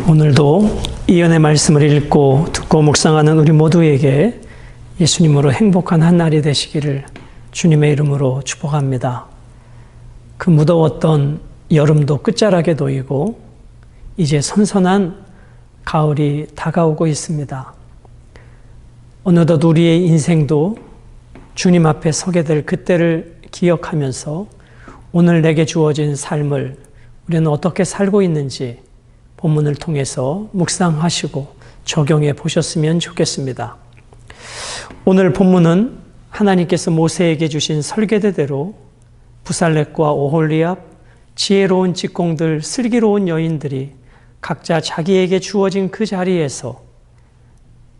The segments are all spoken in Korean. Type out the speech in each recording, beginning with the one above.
오늘도 이언의 말씀을 읽고 듣고 묵상하는 우리 모두에게 예수님으로 행복한 한 날이 되시기를 주님의 이름으로 축복합니다. 그 무더웠던 여름도 끝자락에 놓이고 이제 선선한 가을이 다가오고 있습니다. 어느덧 우리의 인생도 주님 앞에 서게 될 그때를 기억하면서 오늘 내게 주어진 삶을 우리는 어떻게 살고 있는지 본문을 통해서 묵상하시고 적용해 보셨으면 좋겠습니다. 오늘 본문은 하나님께서 모세에게 주신 설계대로 부살렙과 오홀리압, 지혜로운 직공들, 슬기로운 여인들이 각자 자기에게 주어진 그 자리에서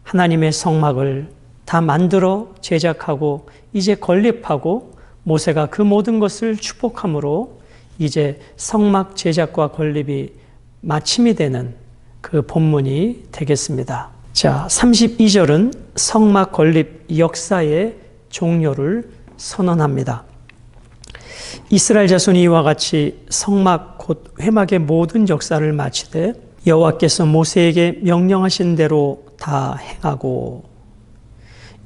하나님의 성막을 다 만들어 제작하고 이제 건립하고 모세가 그 모든 것을 축복함으로 이제 성막 제작과 건립이 마침이 되는 그 본문이 되겠습니다. 자, 32절은 성막 건립 역사의 종료를 선언합니다. 이스라엘 자손이 이와 같이 성막 곧 회막의 모든 역사를 마치되 여호와께서 모세에게 명령하신 대로 다 행하고,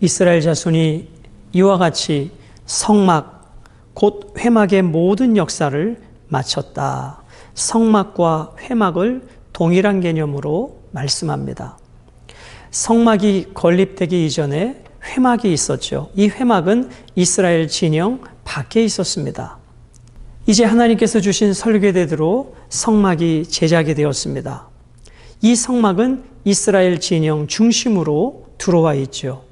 이스라엘 자손이 이와 같이 성막 곧 회막의 모든 역사를 마쳤다. 성막과 회막을 동일한 개념으로 말씀합니다. 성막이 건립되기 이전에 회막이 있었죠. 이 회막은 이스라엘 진영 밖에 있었습니다. 이제 하나님께서 주신 설계대로 성막이 제작이 되었습니다. 이 성막은 이스라엘 진영 중심으로 들어와 있죠.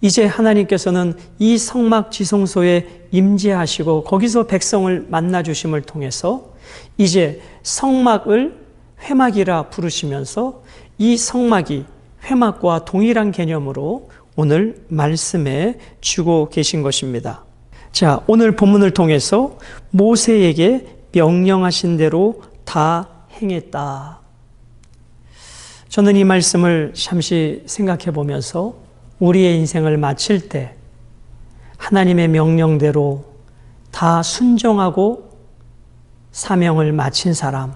이제 하나님께서는 이 성막 지성소에 임재하시고 거기서 백성을 만나주심을 통해서 이제 성막을 회막이라 부르시면서 이 성막이 회막과 동일한 개념으로 오늘 말씀해 주고 계신 것입니다. 자, 오늘 본문을 통해서 모세에게 명령하신 대로 다 행했다. 저는 이 말씀을 잠시 생각해 보면서 우리의 인생을 마칠 때 하나님의 명령대로 다 순종하고 사명을 마친 사람,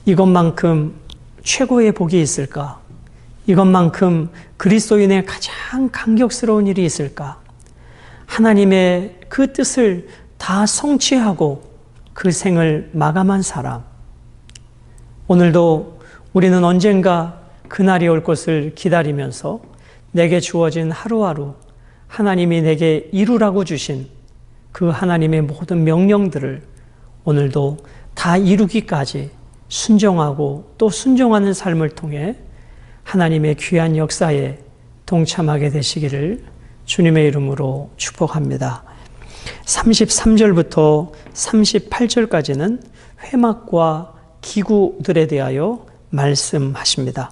이것만큼 최고의 복이 있을까? 이것만큼 그리스도인의 가장 감격스러운 일이 있을까? 하나님의 그 뜻을 다 성취하고 그 생을 마감한 사람. 오늘도 우리는 언젠가 그날이 올 것을 기다리면서 내게 주어진 하루하루 하나님이 내게 이루라고 주신 그 하나님의 모든 명령들을 오늘도 다 이루기까지 순종하고 또 순종하는 삶을 통해 하나님의 귀한 역사에 동참하게 되시기를 주님의 이름으로 축복합니다. 33절부터 38절까지는 회막과 기구들에 대하여 말씀하십니다.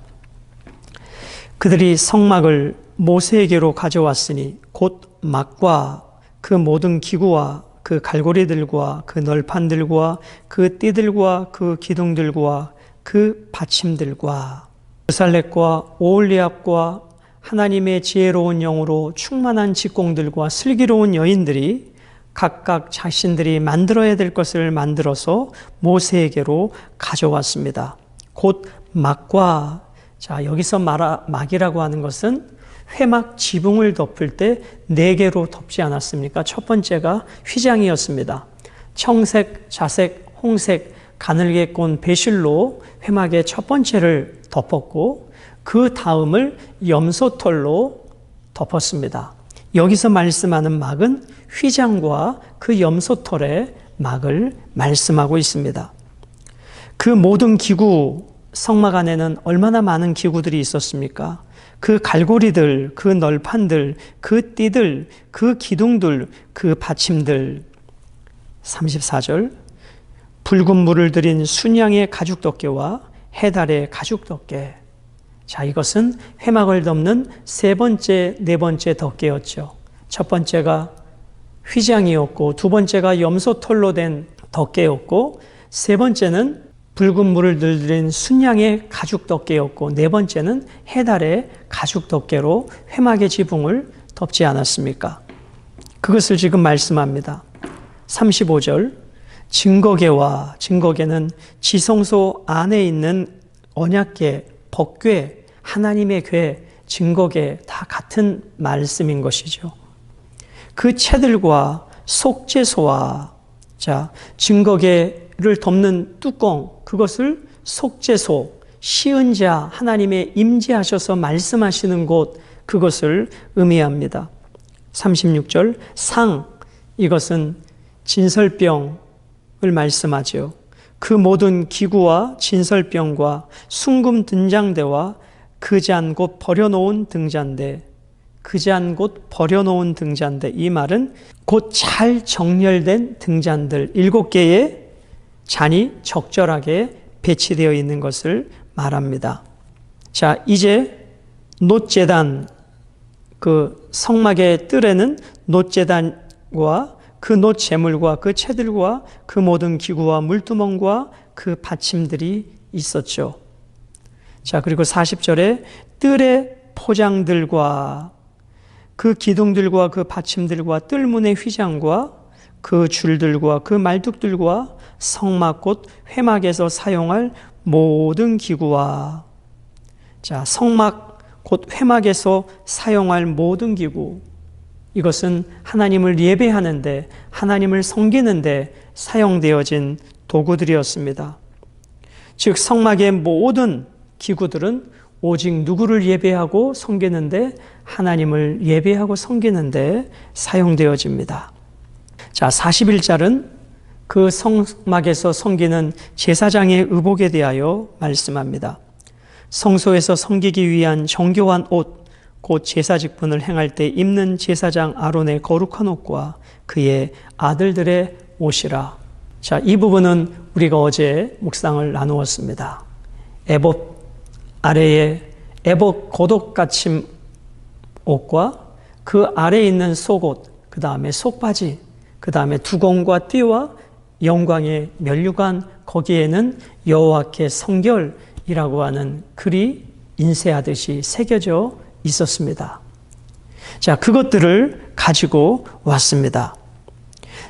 그들이 성막을 모세에게로 가져왔으니 곧 막과 그 모든 기구와 그 갈고리들과 그 널판들과 그 띠들과 그 기둥들과 그 받침들과 부살렙과 오홀리압과 하나님의 지혜로운 영으로 충만한 직공들과 슬기로운 여인들이 각각 자신들이 만들어야 될 것을 만들어서 모세에게로 가져왔습니다. 곧 막과, 자, 여기서 막이라고 하는 것은 회막 지붕을 덮을 때 4개로 덮지 않았습니까? 첫 번째가 휘장이었습니다. 청색, 자색, 홍색, 가늘게 꼰 배실로 회막의 첫 번째를 덮었고 그 다음을 염소털로 덮었습니다. 여기서 말씀하는 막은 휘장과 그 염소털의 막을 말씀하고 있습니다. 그 모든 기구, 성막 안에는 얼마나 많은 기구들이 있었습니까? 그 갈고리들, 그 널판들, 그 띠들, 그 기둥들, 그 받침들. 34절, 붉은 물을 들인 순양의 가죽 덮개와 해달의 가죽 덮개. 자, 이것은 회막을 덮는 세 번째, 네 번째 덮개였죠. 첫 번째가 휘장이었고, 두 번째가 염소털로 된 덮개였고, 세 번째는 붉은 물을 들인 순양의 가죽 덮개였고, 네 번째는 해달의 가죽 덮개로 회막의 지붕을 덮지 않았습니까? 그것을 지금 말씀합니다. 35절, 증거계와, 증거계는 지성소 안에 있는 언약궤, 법궤, 하나님의 궤, 증거궤 다 같은 말씀인 것이죠. 그 채들과 속죄소와 증거궤를 덮는 뚜껑, 그것을 속죄소, 시은 자 하나님의 임재하셔서 말씀하시는 곳, 그것을 의미합니다. 36절 상, 이것은 진설병을 말씀하죠. 그 모든 기구와 진설병과 숭금 등잔대와 그 잔 곧 버려놓은 등잔대, 그 잔 곧 버려놓은 등잔대, 이 말은 곧 잘 정렬된 등잔들 7개의 잔이 적절하게 배치되어 있는 것을 말합니다. 자, 이제 놋제단, 그 성막의 뜰에는 놋제단과 그 놋제물과 그 채들과 그 모든 기구와 물두멍과 그 받침들이 있었죠. 자, 그리고 40절에 뜰의 포장들과 그 기둥들과 그 받침들과 뜰문의 휘장과 그 줄들과 그 말뚝들과 성막 곧 회막에서 사용할 모든 기구와, 자, 성막 곧 회막에서 사용할 모든 기구, 이것은 하나님을 예배하는데, 하나님을 섬기는데 사용되어진 도구들이었습니다. 즉 성막의 모든 기구들은 오직 누구를 예배하고 섬기는데, 하나님을 예배하고 섬기는데 사용되어집니다. 자, 41절은 그 성막에서 섬기는 제사장의 의복에 대하여 말씀합니다. 성소에서 섬기기 위한 정교한 옷, 곧 제사 직분을 행할 때 입는 제사장 아론의 거룩한 옷과 그의 아들들의 옷이라. 자, 이 부분은 우리가 어제 묵상을 나누었습니다. 에봇 아래에 에봇 고독받침 옷과 그 아래에 있는 속옷, 그 다음에 속바지, 그 다음에 두공과 띠와 영광의 면류관, 거기에는 여호와께 성결이라고 하는 글이 인쇄하듯이 새겨져 있었습니다. 자, 그것들을 가지고 왔습니다.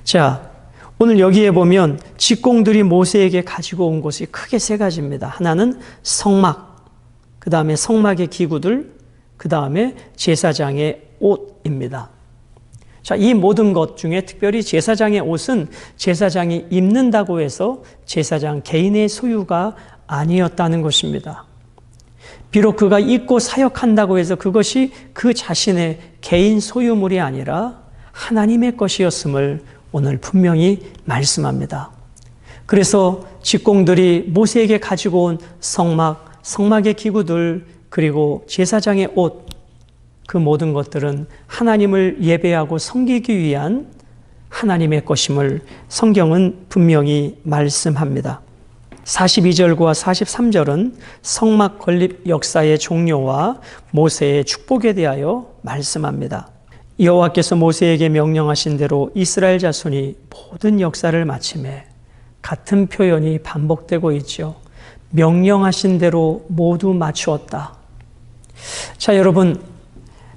자, 오늘 여기에 보면 직공들이 모세에게 가지고 온 것이 크게 세 가지입니다. 하나는 성막, 그 다음에 성막의 기구들, 그 다음에 제사장의 옷입니다. 자, 이 모든 것 중에 특별히 제사장의 옷은 제사장이 입는다고 해서 제사장 개인의 소유가 아니었다는 것입니다. 비록 그가 입고 사역한다고 해서 그것이 그 자신의 개인 소유물이 아니라 하나님의 것이었음을 오늘 분명히 말씀합니다. 그래서 직공들이 모세에게 가지고 온 성막, 성막의 기구들, 그리고 제사장의 옷, 그 모든 것들은 하나님을 예배하고 섬기기 위한 하나님의 것임을 성경은 분명히 말씀합니다. 42절과 43절은 성막 건립 역사의 종료와 모세의 축복에 대하여 말씀합니다. 여호와께서 모세에게 명령하신 대로 이스라엘 자손이 모든 역사를 마치매, 같은 표현이 반복되고 있죠. 명령하신 대로 모두 마추었다. 자, 여러분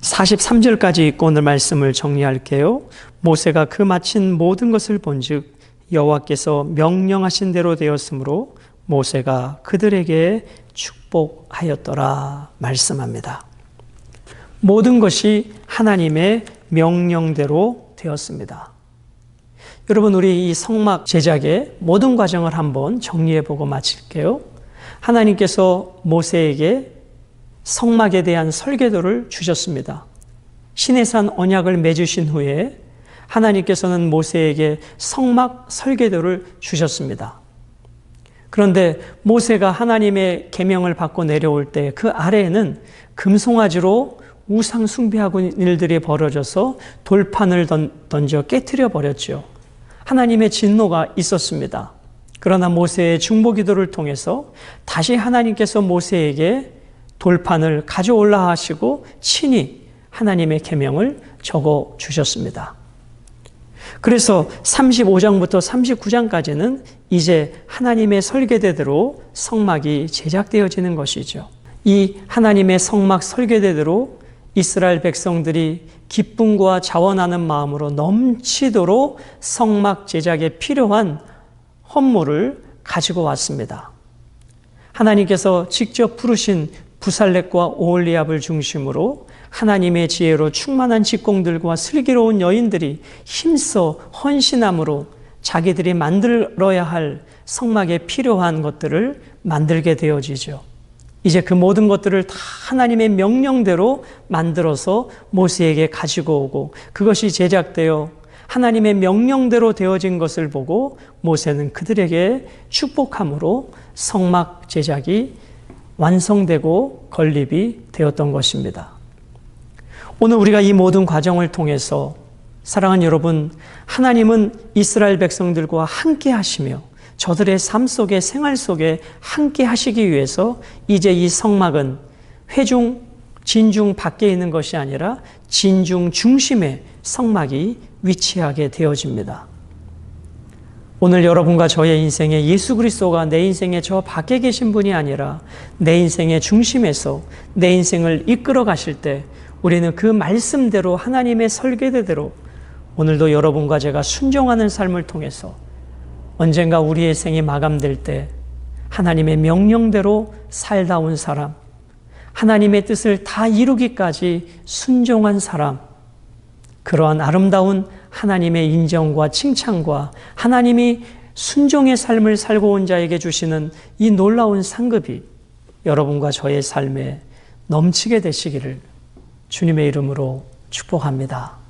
43절까지 읽고 오늘 말씀을 정리할게요. 모세가 그 마친 모든 것을 본즉 여호와께서 명령하신 대로 되었으므로 모세가 그들에게 축복하였더라 말씀합니다. 모든 것이 하나님의 명령대로 되었습니다. 여러분, 우리 이 성막 제작의 모든 과정을 한번 정리해보고 마칠게요. 하나님께서 모세에게 성막에 대한 설계도를 주셨습니다. 시내산 언약을 맺으신 후에 하나님께서는 모세에게 성막 설계도를 주셨습니다. 그런데 모세가 하나님의 계명을 받고 내려올 때 그 아래에는 금송아지로 우상 숭배하는 일들이 벌어져서 돌판을 던져 깨트려 버렸죠. 하나님의 진노가 있었습니다. 그러나 모세의 중보기도를 통해서 다시 하나님께서 모세에게 돌판을 가져올라 하시고 친히 하나님의 계명을 적어 주셨습니다. 그래서 35장부터 39장까지는 이제 하나님의 설계대로 성막이 제작되어지는 것이죠. 이 하나님의 성막 설계대로 이스라엘 백성들이 기쁨과 자원하는 마음으로 넘치도록 성막 제작에 필요한 헌물을 가지고 왔습니다. 하나님께서 직접 부르신 부살렙과 오홀리압을 중심으로 하나님의 지혜로 충만한 직공들과 슬기로운 여인들이 힘써 헌신함으로 자기들이 만들어야 할 성막에 필요한 것들을 만들게 되어지죠. 이제 그 모든 것들을 다 하나님의 명령대로 만들어서 모세에게 가지고 오고 그것이 제작되어 하나님의 명령대로 되어진 것을 보고 모세는 그들에게 축복함으로 성막 제작이 완성되고 건립이 되었던 것입니다. 오늘 우리가 이 모든 과정을 통해서 사랑하는 여러분, 하나님은 이스라엘 백성들과 함께 하시며 저들의 삶 속에 생활 속에 함께 하시기 위해서 이제 이 성막은 회중, 진중 밖에 있는 것이 아니라 진중 중심에 성막이 위치하게 되어집니다. 오늘 여러분과 저의 인생에 예수 그리스도가 내 인생에 저 밖에 계신 분이 아니라 내 인생의 중심에서 내 인생을 이끌어 가실 때 우리는 그 말씀대로 하나님의 설계대로 오늘도 여러분과 제가 순종하는 삶을 통해서 언젠가 우리의 생이 마감될 때 하나님의 명령대로 살다 온 사람, 하나님의 뜻을 다 이루기까지 순종한 사람, 그러한 아름다운 하나님의 인정과 칭찬과 하나님이 순종의 삶을 살고 온 자에게 주시는 이 놀라운 상급이 여러분과 저의 삶에 넘치게 되시기를 주님의 이름으로 축복합니다.